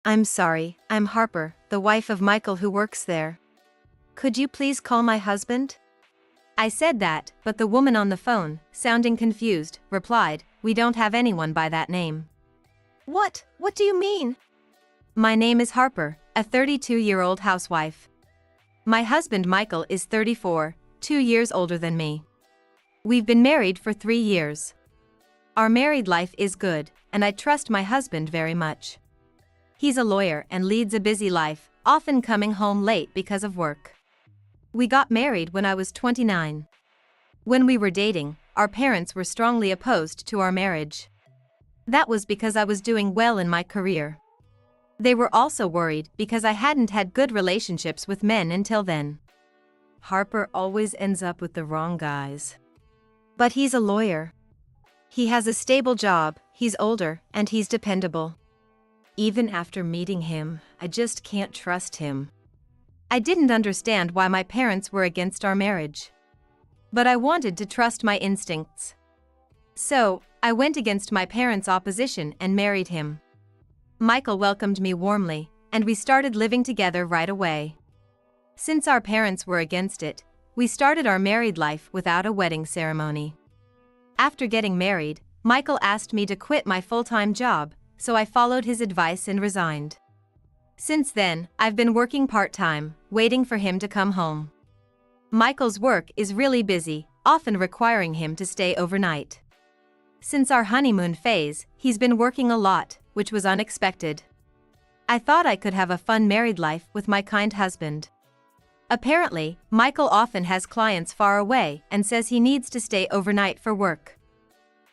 I'm sorry, I'm Harper, the wife of Michael who works there. Could you please call my husband? I said that, but the woman on the phone, sounding confused, replied, "We don't have anyone by that name." What? What do you mean? My name is Harper, a 32-year-old housewife. My husband Michael is 34, 2 years older than me. We've been married for 3 years. Our married life is good, and I trust my husband very much. He's a lawyer and leads a busy life, often coming home late because of work. We got married when I was 29. When we were dating, our parents were strongly opposed to our marriage. That was because I was doing well in my career. They were also worried because I hadn't had good relationships with men until then. Harper always ends up with the wrong guys. But he's a lawyer. He has a stable job, he's older, and he's dependable. Even after meeting him, I just can't trust him. I didn't understand why my parents were against our marriage. But I wanted to trust my instincts. So, I went against my parents' opposition and married him. Michael welcomed me warmly, and we started living together right away. Since our parents were against it, we started our married life without a wedding ceremony. After getting married, Michael asked me to quit my full-time job, so I followed his advice and resigned. Since then, I've been working part-time, waiting for him to come home. Michael's work is really busy, often requiring him to stay overnight. Since our honeymoon phase, he's been working a lot, which was unexpected. I thought I could have a fun married life with my kind husband. Apparently, Michael often has clients far away and says he needs to stay overnight for work.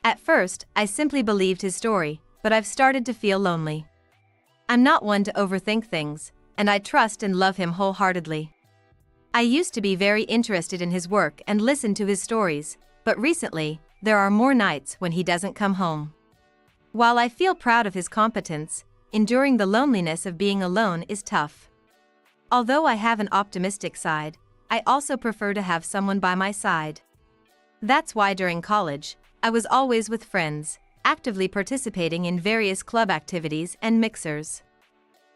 At first, I simply believed his story, but I've started to feel lonely. I'm not one to overthink things, and I trust and love him wholeheartedly. I used to be very interested in his work and listen to his stories, but recently, there are more nights when he doesn't come home. While I feel proud of his competence, enduring the loneliness of being alone is tough. Although I have an optimistic side, I also prefer to have someone by my side. That's why during college, I was always with friends, actively participating in various club activities and mixers.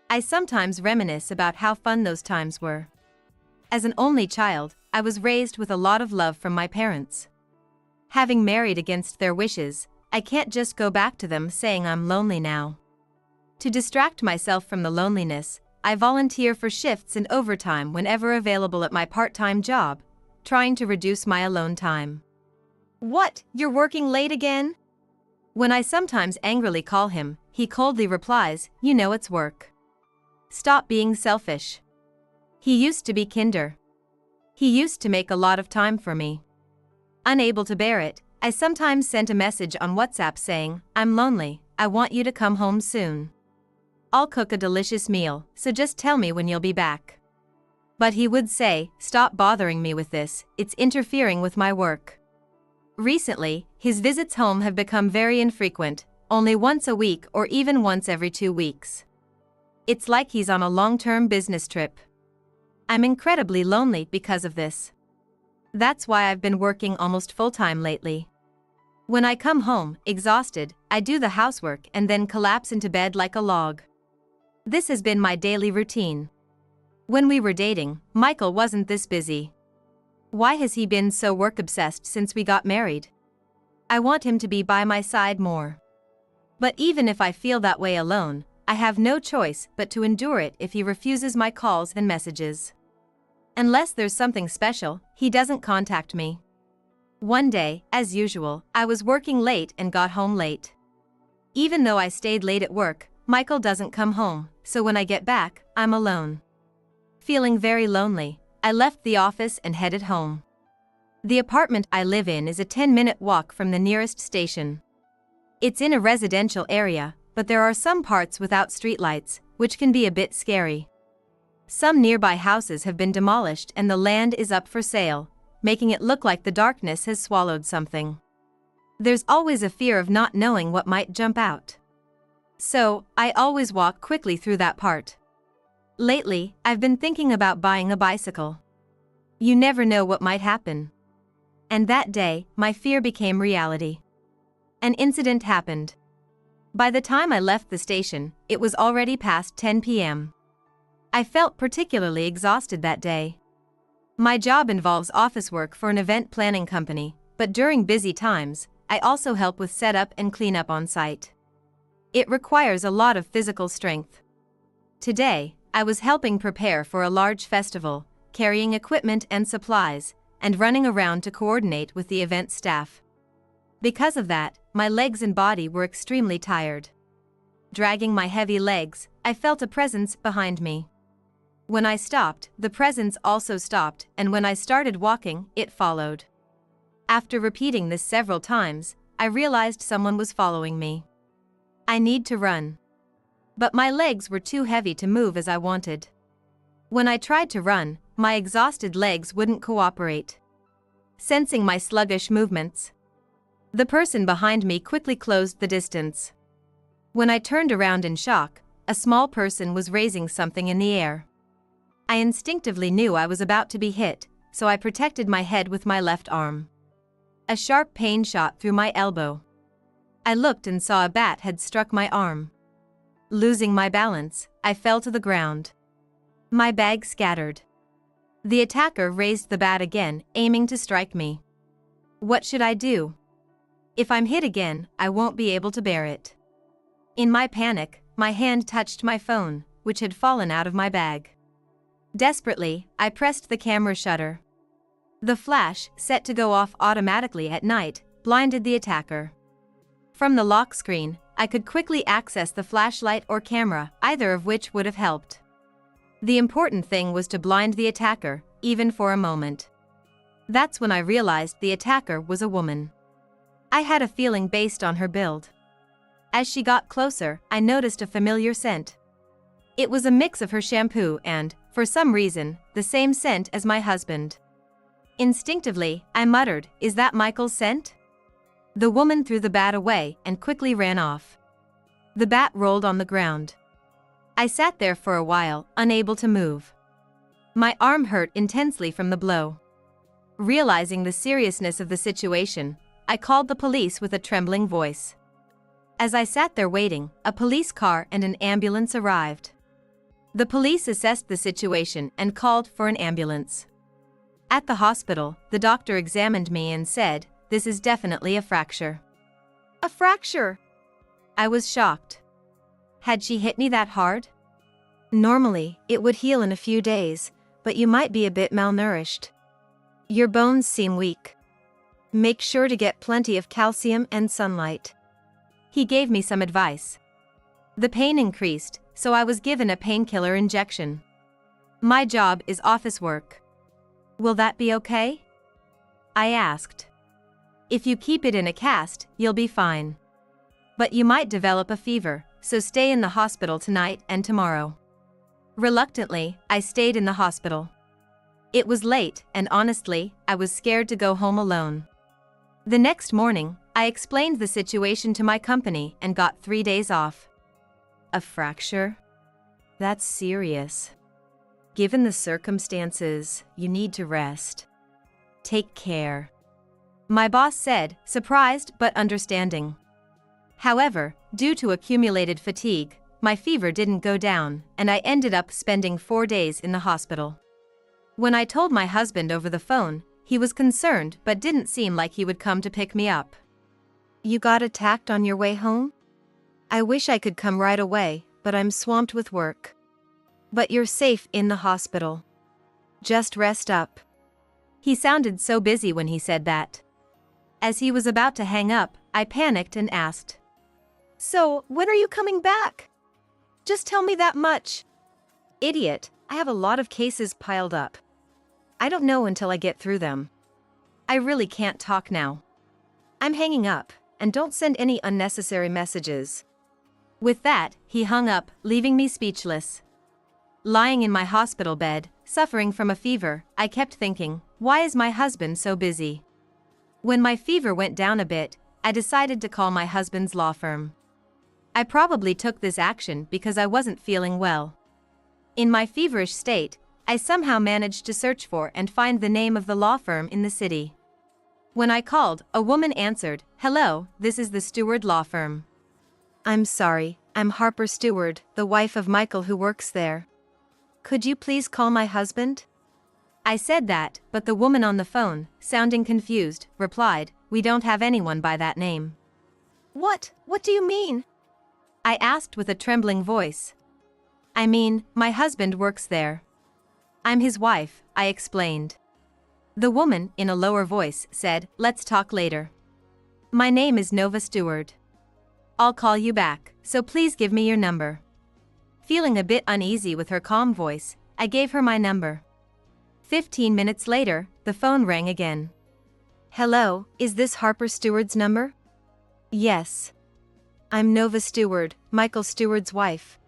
I sometimes reminisce about how fun those times were. As an only child, I was raised with a lot of love from my parents. Having married against their wishes, I can't just go back to them saying I'm lonely now. To distract myself from the loneliness, I volunteer for shifts and overtime whenever available at my part-time job, trying to reduce my alone time. What? You're working late again? When I sometimes angrily call him, he coldly replies, "You know it's work. Stop being selfish." He used to be kinder. He used to make a lot of time for me. Unable to bear it, I sometimes sent a message on WhatsApp saying, "I'm lonely, I want you to come home soon. I'll cook a delicious meal, so just tell me when you'll be back." But he would say, "Stop bothering me with this, it's interfering with my work." Recently, his visits home have become very infrequent, only once a week or even once every 2 weeks. It's like he's on a long-term business trip. I'm incredibly lonely because of this. That's why I've been working almost full-time lately. When I come home, exhausted, I do the housework and then collapse into bed like a log. This has been my daily routine. When we were dating, Michael wasn't this busy. Why has he been so work-obsessed since we got married? I want him to be by my side more. But even if I feel that way alone, I have no choice but to endure it if he refuses my calls and messages. Unless there's something special, he doesn't contact me. One day, as usual, I was working late and got home late. Even though I stayed late at work, Michael doesn't come home, so when I get back, I'm alone. Feeling very lonely, I left the office and headed home. The apartment I live in is a 10-minute walk from the nearest station. It's in a residential area, but there are some parts without streetlights, which can be a bit scary. Some nearby houses have been demolished and the land is up for sale, making it look like the darkness has swallowed something. There's always a fear of not knowing what might jump out. So, I always walk quickly through that part. Lately, I've been thinking about buying a bicycle. You never know what might happen. And that day, my fear became reality. An incident happened. By the time I left the station, it was already past 10 p.m. I felt particularly exhausted that day. My job involves office work for an event planning company, but during busy times, I also help with setup and cleanup on site. It requires a lot of physical strength. Today, I was helping prepare for a large festival, carrying equipment and supplies, and running around to coordinate with the event staff. Because of that, my legs and body were extremely tired. Dragging my heavy legs, I felt a presence behind me. When I stopped, the presence also stopped, and when I started walking, it followed. After repeating this several times, I realized someone was following me. I need to run. But my legs were too heavy to move as I wanted. When I tried to run, my exhausted legs wouldn't cooperate. Sensing my sluggish movements, the person behind me quickly closed the distance. When I turned around in shock, a small person was raising something in the air. I instinctively knew I was about to be hit, so I protected my head with my left arm. A sharp pain shot through my elbow. I looked and saw a bat had struck my arm. Losing my balance, I fell to the ground. My bag scattered. The attacker raised the bat again, aiming to strike me. What should I do? If I'm hit again, I won't be able to bear it. In my panic, my hand touched my phone, which had fallen out of my bag. Desperately, I pressed the camera shutter. The flash, set to go off automatically at night, blinded the attacker. From the lock screen, I could quickly access the flashlight or camera, either of which would have helped. The important thing was to blind the attacker, even for a moment. That's when I realized the attacker was a woman. I had a feeling based on her build. As she got closer, I noticed a familiar scent. It was a mix of her shampoo and, for some reason, the same scent as my husband. Instinctively, I muttered, "Is that Michael's scent?" The woman threw the bat away and quickly ran off. The bat rolled on the ground. I sat there for a while, unable to move. My arm hurt intensely from the blow. Realizing the seriousness of the situation, I called the police with a trembling voice. As I sat there waiting, a police car and an ambulance arrived. The police assessed the situation and called for an ambulance. At the hospital, the doctor examined me and said, "This is definitely a fracture." A fracture? I was shocked. Had she hit me that hard? Normally, it would heal in a few days, but you might be a bit malnourished. Your bones seem weak. Make sure to get plenty of calcium and sunlight. He gave me some advice. The pain increased, so I was given a painkiller injection. My job is office work. Will that be okay? I asked. If you keep it in a cast, you'll be fine. But you might develop a fever, so stay in the hospital tonight and tomorrow. Reluctantly, I stayed in the hospital. It was late, and honestly, I was scared to go home alone. The next morning, I explained the situation to my company and got 3 days off. A fracture? That's serious. Given the circumstances, you need to rest. Take care. My boss said, surprised but understanding. However, due to accumulated fatigue, my fever didn't go down, and I ended up spending 4 days in the hospital. When I told my husband over the phone, he was concerned but didn't seem like he would come to pick me up. You got attacked on your way home? I wish I could come right away, but I'm swamped with work. But you're safe in the hospital. Just rest up. He sounded so busy when he said that. As he was about to hang up, I panicked and asked, So, when are you coming back? Just tell me that much. Idiot, I have a lot of cases piled up. I don't know until I get through them. I really can't talk now. I'm hanging up, and don't send any unnecessary messages. With that, he hung up, leaving me speechless. Lying in my hospital bed, suffering from a fever, I kept thinking, why is my husband so busy? When my fever went down a bit, I decided to call my husband's law firm. I probably took this action because I wasn't feeling well. In my feverish state, I somehow managed to search for and find the name of the law firm in the city. When I called, a woman answered, "Hello, this is the Stewart Law Firm." I'm sorry, I'm Harper Stewart, the wife of Michael who works there. Could you please call my husband? I said that, but the woman on the phone, sounding confused, replied, we don't have anyone by that name. What do you mean? I asked with a trembling voice. I mean, my husband works there. I'm his wife, I explained. The woman, in a lower voice, said, let's talk later. My name is Nova Stewart. I'll call you back, so please give me your number. Feeling a bit uneasy with her calm voice, I gave her my number. 15 minutes later, the phone rang again. Hello, is this Harper Stewart's number? Yes. I'm Nova Stewart, Michael Stewart's wife.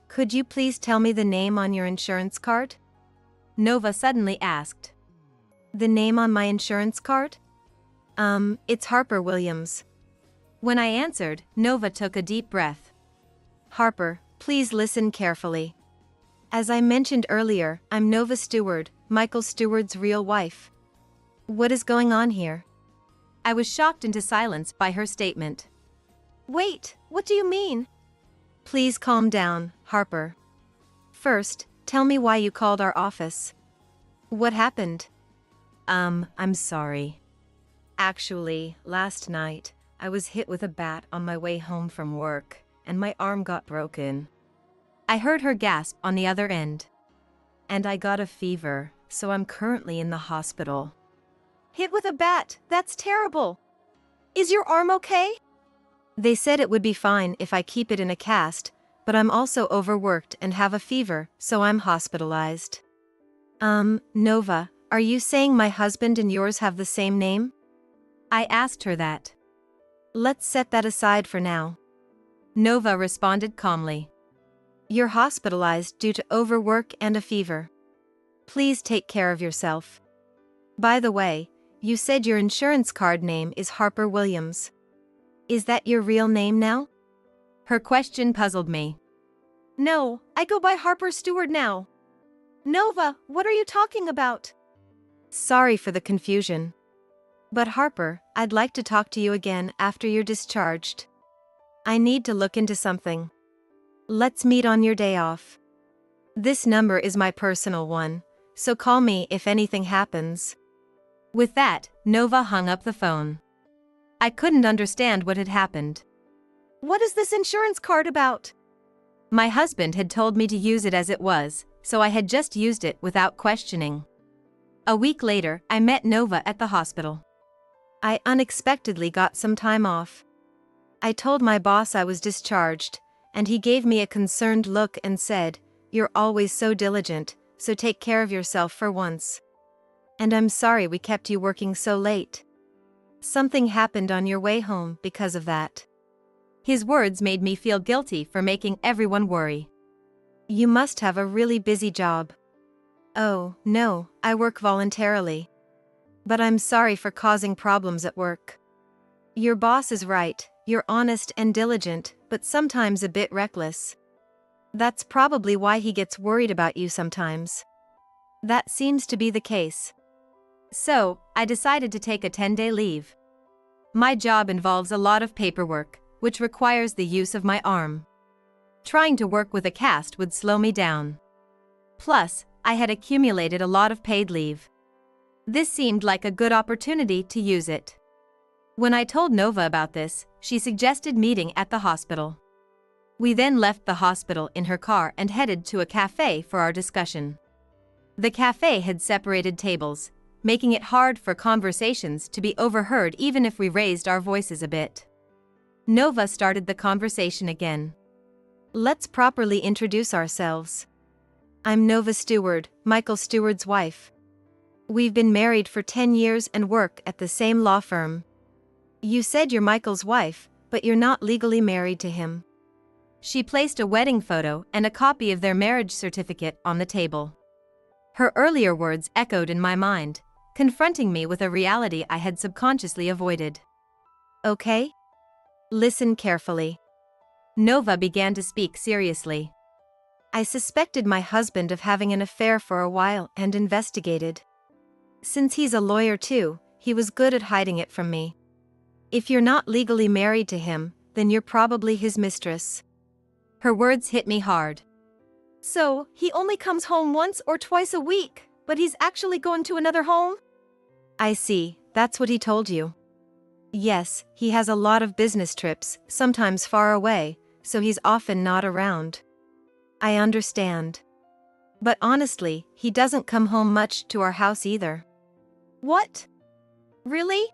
Could you please tell me the name on your insurance card? Nova suddenly asked. The name on my insurance card? It's Harper Williams. When I answered, Nova took a deep breath. Harper, please listen carefully. As I mentioned earlier, I'm Nova Stewart, Michael Stewart's real wife. What is going on here? I was shocked into silence by her statement. Wait, what do you mean? Please calm down, Harper. First, tell me why you called our office. What happened? I'm sorry. Actually, last night, I was hit with a bat on my way home from work, and my arm got broken. I heard her gasp on the other end. And I got a fever, so I'm currently in the hospital. Hit with a bat, that's terrible. Is your arm okay? They said it would be fine if I keep it in a cast, but I'm also overworked and have a fever, so I'm hospitalized. Nova, are you saying my husband and yours have the same name? I asked her that. Let's set that aside for now. Nova responded calmly. You're hospitalized due to overwork and a fever. Please take care of yourself. By the way, you said your insurance card name is Harper Williams. Is that your real name now? Her question puzzled me. No, I go by Harper Stewart now. Nova, what are you talking about? Sorry for the confusion. But Harper, I'd like to talk to you again after you're discharged. I need to look into something. Let's meet on your day off. This number is my personal one, so call me if anything happens. With that, Nova hung up the phone. I couldn't understand what had happened. What is this insurance card about? My husband had told me to use it as it was, so I had just used it without questioning. A week later, I met Nova at the hospital. I unexpectedly got some time off. I told my boss I was discharged, and he gave me a concerned look and said, "You're always so diligent, so take care of yourself for once. And I'm sorry we kept you working so late. Something happened on your way home because of that." His words made me feel guilty for making everyone worry. You must have a really busy job. Oh, no, I work voluntarily. But I'm sorry for causing problems at work. Your boss is right, you're honest and diligent, but sometimes a bit reckless. That's probably why he gets worried about you sometimes. That seems to be the case. So, I decided to take a 10-day leave. My job involves a lot of paperwork, which requires the use of my arm. Trying to work with a cast would slow me down. Plus, I had accumulated a lot of paid leave. This seemed like a good opportunity to use it. When I told Nova about this, she suggested meeting at the hospital. We then left the hospital in her car and headed to a cafe for our discussion. The cafe had separated tables, making it hard for conversations to be overheard even if we raised our voices a bit. Nova started the conversation again. Let's properly introduce ourselves. I'm Nova Stewart, Michael Stewart's wife. We've been married for 10 years and work at the same law firm. You said you're Michael's wife, but you're not legally married to him. She placed a wedding photo and a copy of their marriage certificate on the table. Her earlier words echoed in my mind, confronting me with a reality I had subconsciously avoided. Okay? Listen carefully. Nova began to speak seriously. I suspected my husband of having an affair for a while and investigated. Since he's a lawyer too, he was good at hiding it from me. If you're not legally married to him, Then you're probably his mistress. Her words hit me hard. So, he only comes home once or twice a week, but he's actually going to another home? I see, that's what he told you. Yes, he has a lot of business trips, sometimes far away, so he's often not around. I understand. But honestly, he doesn't come home much to our house either. What? Really?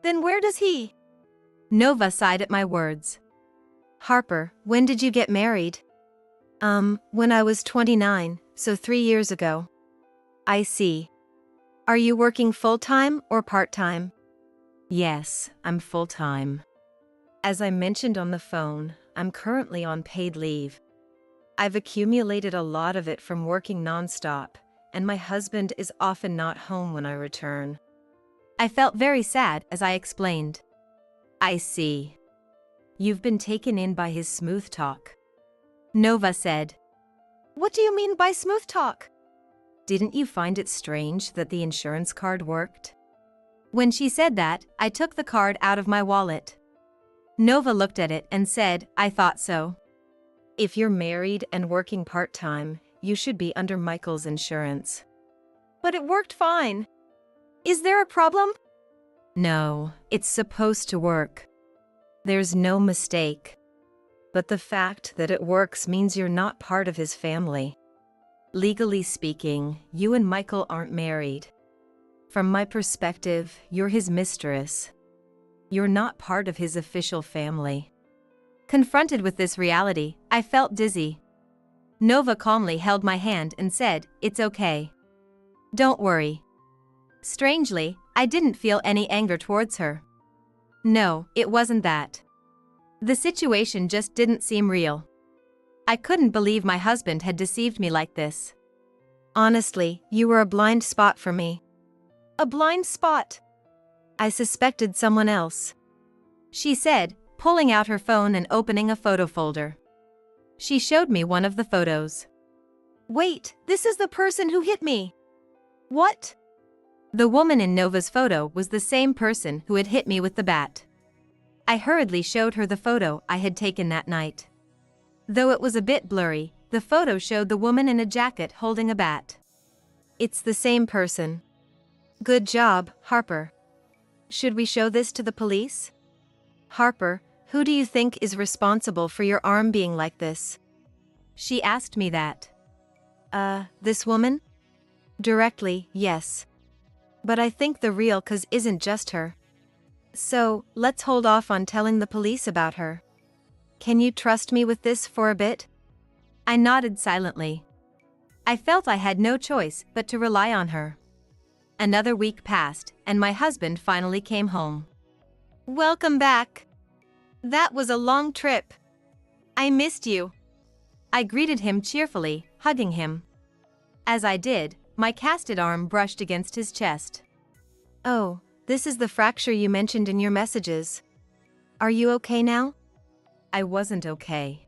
Then where does he? Nova sighed at my words. Harper, when did you get married? When I was 29, so 3 years ago. I see. Are you working full-time or part-time? Yes, I'm full-time. As I mentioned on the phone, I'm currently on paid leave. I've accumulated a lot of it from working non-stop, and my husband is often not home when I return. I felt very sad as I explained. I see. You've been taken in by his smooth talk. Nova said. What do you mean by smooth talk? Didn't you find it strange that the insurance card worked? When she said that, I took the card out of my wallet. Nova looked at it and said, I thought so. If you're married and working part-time, you should be under Michael's insurance. But it worked fine. Is there a problem? No, it's supposed to work. There's no mistake. But the fact that it works means you're not part of his family. Legally speaking, you and Michael aren't married. From my perspective, you're his mistress. You're not part of his official family. Confronted with this reality, I felt dizzy. Nova calmly held my hand and said, It's okay. Don't worry. Strangely, I didn't feel any anger towards her. No, it wasn't that. The situation just didn't seem real. I couldn't believe my husband had deceived me like this. Honestly, you were a blind spot for me. A blind spot? I suspected someone else. She said, pulling out her phone and opening a photo folder. She showed me one of the photos. Wait, this is the person who hit me. What? The woman in Nova's photo was the same person who had hit me with the bat. I hurriedly showed her the photo I had taken that night. Though it was a bit blurry, the photo showed the woman in a jacket holding a bat. It's the same person. Good job, Harper. Should we show this to the police? Harper, who do you think is responsible for your arm being like this? She asked me that. This woman? Directly, yes. But I think the real cause isn't just her. So, let's hold off on telling the police about her. Can you trust me with this for a bit? I nodded silently. I felt I had no choice but to rely on her. Another week passed, and my husband finally came home. Welcome back. That was a long trip. I missed you. I greeted him cheerfully, hugging him. As I did, my casted arm brushed against his chest. Oh, this is the fracture you mentioned in your messages. Are you okay now? I wasn't okay.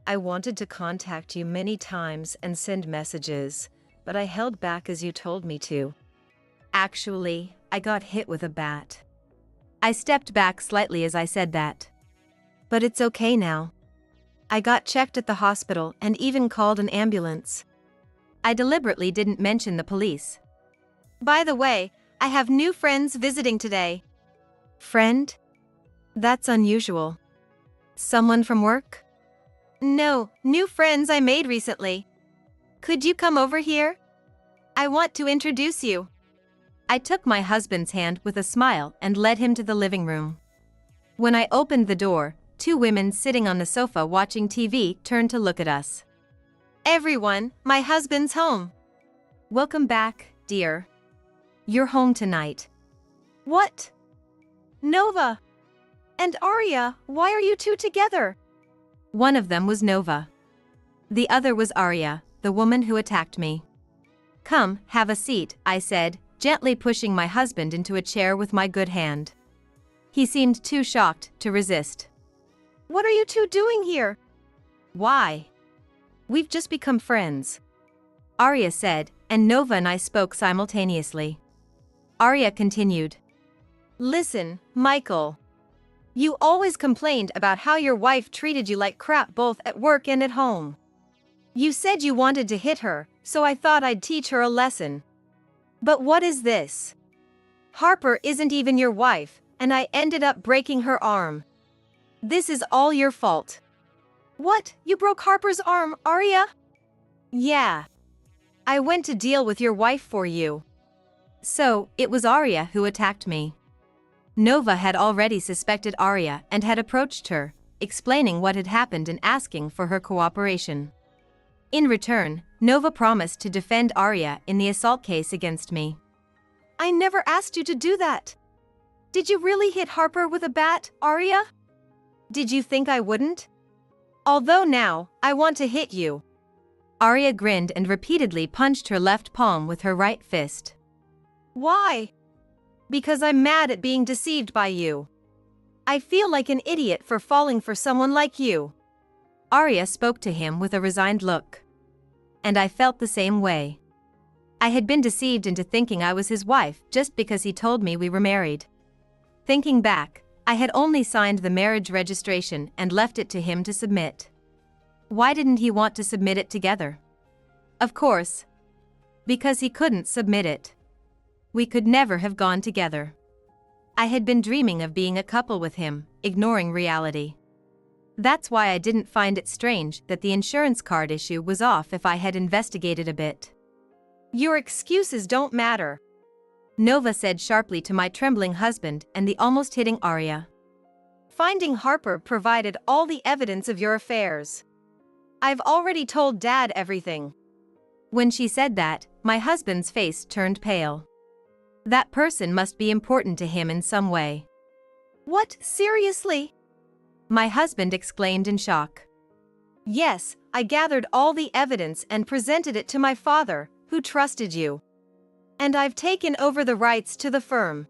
I wanted to contact you many times and send messages, but I held back as you told me to. Actually, I got hit with a bat. I stepped back slightly as I said that. But it's okay now. I got checked at the hospital and even called an ambulance. I deliberately didn't mention the police. By the way, I have new friends visiting today. Friend? That's unusual. Someone from work? No, new friends I made recently. Could you come over here? I want to introduce you. I took my husband's hand with a smile and led him to the living room. When I opened the door, 2 women sitting on the sofa watching TV turned to look at us. Everyone, my husband's home. Welcome back, dear. You're home tonight. What? Nova and Arya, why are you two together? One of them was Nova. The other was Arya, the woman who attacked me. Come, have a seat, I said, gently pushing my husband into a chair with my good hand. He seemed too shocked to resist. What are you two doing here? Why? We've just become friends, Arya said, and Nova and I spoke simultaneously. Arya continued. Listen, Michael. You always complained about how your wife treated you like crap both at work and at home. You said you wanted to hit her, so I thought I'd teach her a lesson. But what is this? Harper isn't even your wife, and I ended up breaking her arm. This is all your fault. What? You broke Harper's arm, Arya? Yeah. I went to deal with your wife for you. So, it was Arya who attacked me. Nova had already suspected Arya and had approached her, explaining what had happened and asking for her cooperation. In return, Nova promised to defend Arya in the assault case against me. I never asked you to do that. Did you really hit Harper with a bat, Arya? Did you think I wouldn't? Although now, I want to hit you. Arya grinned and repeatedly punched her left palm with her right fist. Why? Because I'm mad at being deceived by you. I feel like an idiot for falling for someone like you. Arya spoke to him with a resigned look. And I felt the same way. I had been deceived into thinking I was his wife just because he told me we were married. Thinking back, I had only signed the marriage registration and left it to him to submit. Why didn't he want to submit it together? Of course. Because he couldn't submit it. We could never have gone together. I had been dreaming of being a couple with him, ignoring reality. That's why I didn't find it strange that the insurance card issue was off if I had investigated a bit. Your excuses don't matter, Nova said sharply to my trembling husband and the almost hitting Arya. Finding Harper provided all the evidence of your affairs. I've already told Dad everything. When she said that, my husband's face turned pale. That person must be important to him in some way. What, seriously? My husband exclaimed in shock. Yes, I gathered all the evidence and presented it to my father, who trusted you. And I've taken over the rights to the firm.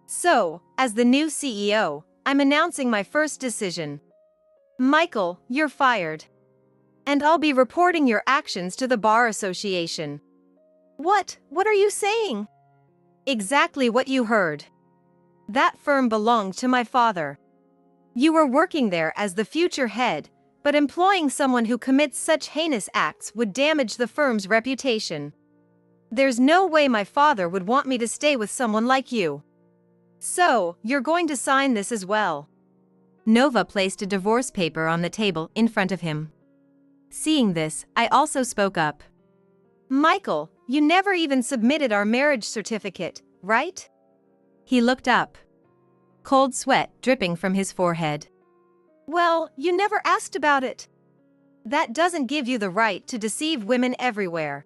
So, as the new CEO, I'm announcing my first decision. Michael, you're fired. And I'll be reporting your actions to the Bar Association. What are you saying? Exactly what you heard. That firm belonged to my father. You were working there as the future head, but employing someone who commits such heinous acts would damage the firm's reputation. There's no way my father would want me to stay with someone like you. So, you're going to sign this as well. Nova placed a divorce paper on the table in front of him. Seeing this, I also spoke up. Michael, you never even submitted our marriage certificate, right? He looked up. Cold sweat dripping from his forehead. Well, you never asked about it. That doesn't give you the right to deceive women everywhere.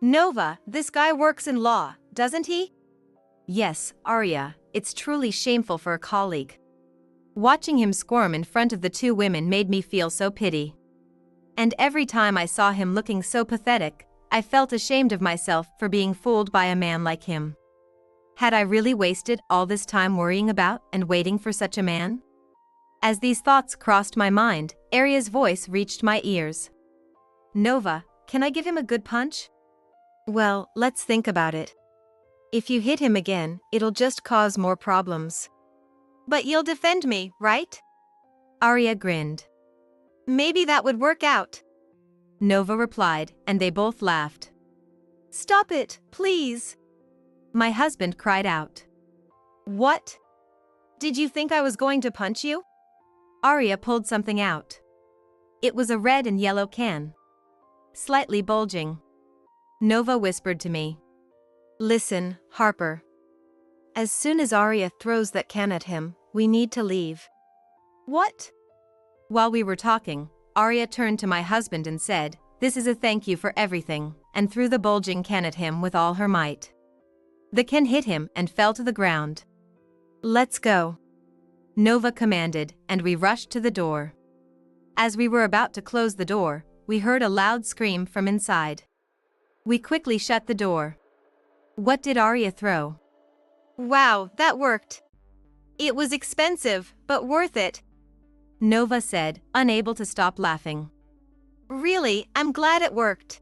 Nova, this guy works in law, doesn't he? Yes, Arya, it's truly shameful for a colleague. Watching him squirm in front of the two women made me feel so pity. And every time I saw him looking so pathetic, I felt ashamed of myself for being fooled by a man like him. Had I really wasted all this time worrying about and waiting for such a man? As these thoughts crossed my mind, Arya's voice reached my ears. Nova, can I give him a good punch? Well, let's think about it. If you hit him again, it'll just cause more problems. But you'll defend me, right? Arya grinned. Maybe that would work out. Nova replied, and they both laughed. Stop it, please. My husband cried out. What? Did you think I was going to punch you? Arya pulled something out. It was a red and yellow can. Slightly bulging. Nova whispered to me. Listen, Harper. As soon as Arya throws that can at him, we need to leave. What? While we were talking, Arya turned to my husband and said, "This is a thank you for everything," and threw the bulging can at him with all her might. The can hit him and fell to the ground. Let's go, Nova commanded, and we rushed to the door. As we were about to close the door, we heard a loud scream from inside. We quickly shut the door. What did Arya throw? Wow, that worked. It was expensive, but worth it, Nova said, unable to stop laughing. Really, I'm glad it worked.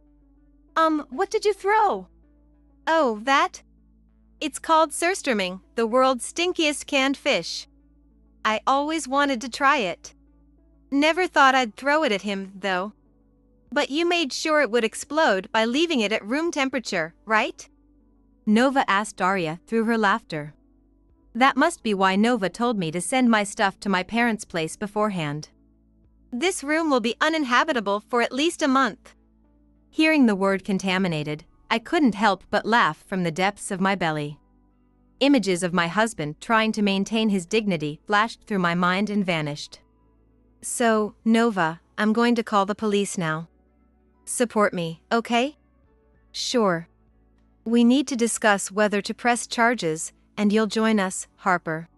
What did you throw? Oh, that? It's called surströmming, the world's stinkiest canned fish. I always wanted to try it. Never thought I'd throw it at him, though. But you made sure it would explode by leaving it at room temperature, right? Nova asked Arya through her laughter. That must be why Nova told me to send my stuff to my parents' place beforehand. This room will be uninhabitable for at least a month. Hearing the word contaminated, I couldn't help but laugh from the depths of my belly. Images of my husband trying to maintain his dignity flashed through my mind and vanished. So, Nova, I'm going to call the police now. Support me, okay? Sure. We need to discuss whether to press charges, and you'll join us, Harper.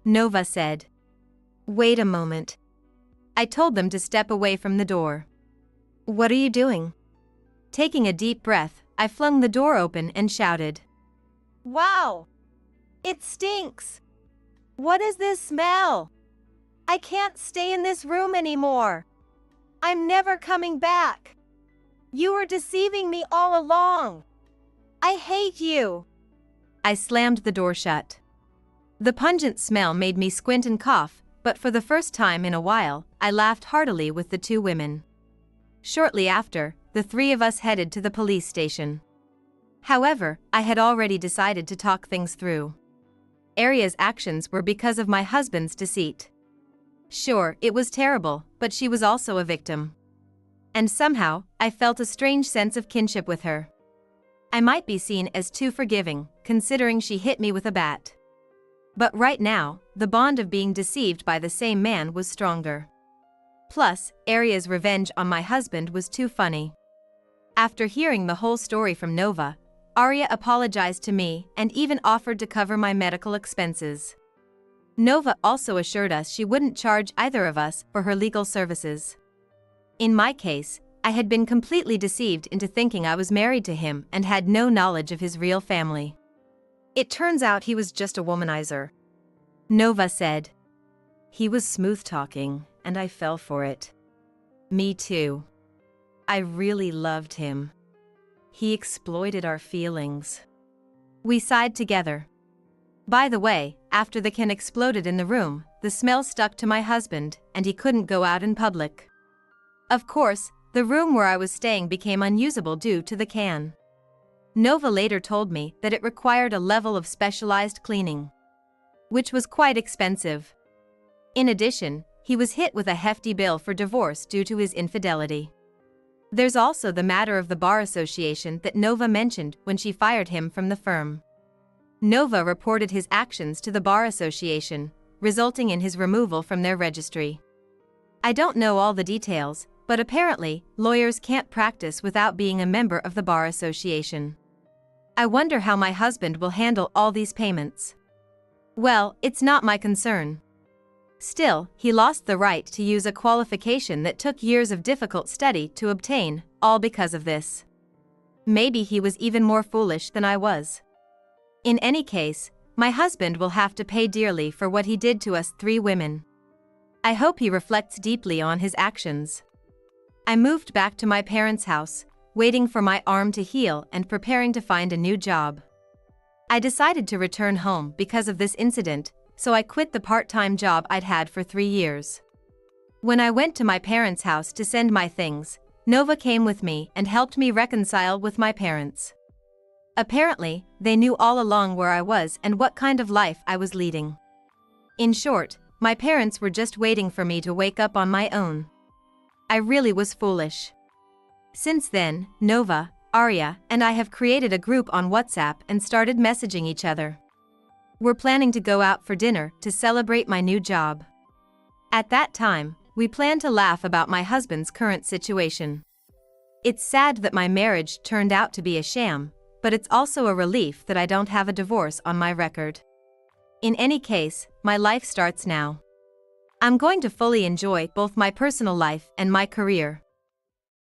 Nova said. Wait a moment. I told them to step away from the door. What are you doing? Taking a deep breath, I flung the door open and shouted. Wow! It stinks! What is this smell? I can't stay in this room anymore. I'm never coming back. You were deceiving me all along. I hate you. I slammed the door shut. The pungent smell made me squint and cough, but for the first time in a while, I laughed heartily with the two women. Shortly after, the three of us headed to the police station. However, I had already decided to talk things through. Arya's actions were because of my husband's deceit. Sure, it was terrible, but she was also a victim. And somehow, I felt a strange sense of kinship with her. I might be seen as too forgiving, considering she hit me with a bat. But right now, the bond of being deceived by the same man was stronger. Plus, Arya's revenge on my husband was too funny. After hearing the whole story from Nova, Arya apologized to me and even offered to cover my medical expenses. Nova also assured us she wouldn't charge either of us for her legal services. In my case, I had been completely deceived into thinking I was married to him and had no knowledge of his real family. It turns out he was just a womanizer. Nova said. He was smooth-talking, and I fell for it. Me too. I really loved him. He exploited our feelings. We sighed together. By the way, after the can exploded in the room, the smell stuck to my husband, and he couldn't go out in public. Of course, the room where I was staying became unusable due to the can. Nova later told me that it required a level of specialized cleaning, which was quite expensive. In addition, he was hit with a hefty bill for divorce due to his infidelity. There's also the matter of the bar association that Nova mentioned when she fired him from the firm. Nova reported his actions to the bar association, resulting in his removal from their registry. I don't know all the details, but apparently, lawyers can't practice without being a member of the bar association. I wonder how my husband will handle all these payments. Well, it's not my concern. Still, he lost the right to use a qualification that took years of difficult study to obtain, all because of this. Maybe he was even more foolish than I was. In any case, my husband will have to pay dearly for what he did to us three women. I hope he reflects deeply on his actions. I moved back to my parents' house, waiting for my arm to heal and preparing to find a new job. I decided to return home because of this incident, so I quit the part-time job I'd had for 3 years. When I went to my parents' house to send my things, Nova came with me and helped me reconcile with my parents. Apparently, they knew all along where I was and what kind of life I was leading. In short, my parents were just waiting for me to wake up on my own. I really was foolish. Since then, Nova, Arya, and I have created a group on WhatsApp and started messaging each other. We're planning to go out for dinner to celebrate my new job. At that time, we plan to laugh about my husband's current situation. It's sad that my marriage turned out to be a sham, but it's also a relief that I don't have a divorce on my record. In any case, my life starts now. I'm going to fully enjoy both my personal life and my career.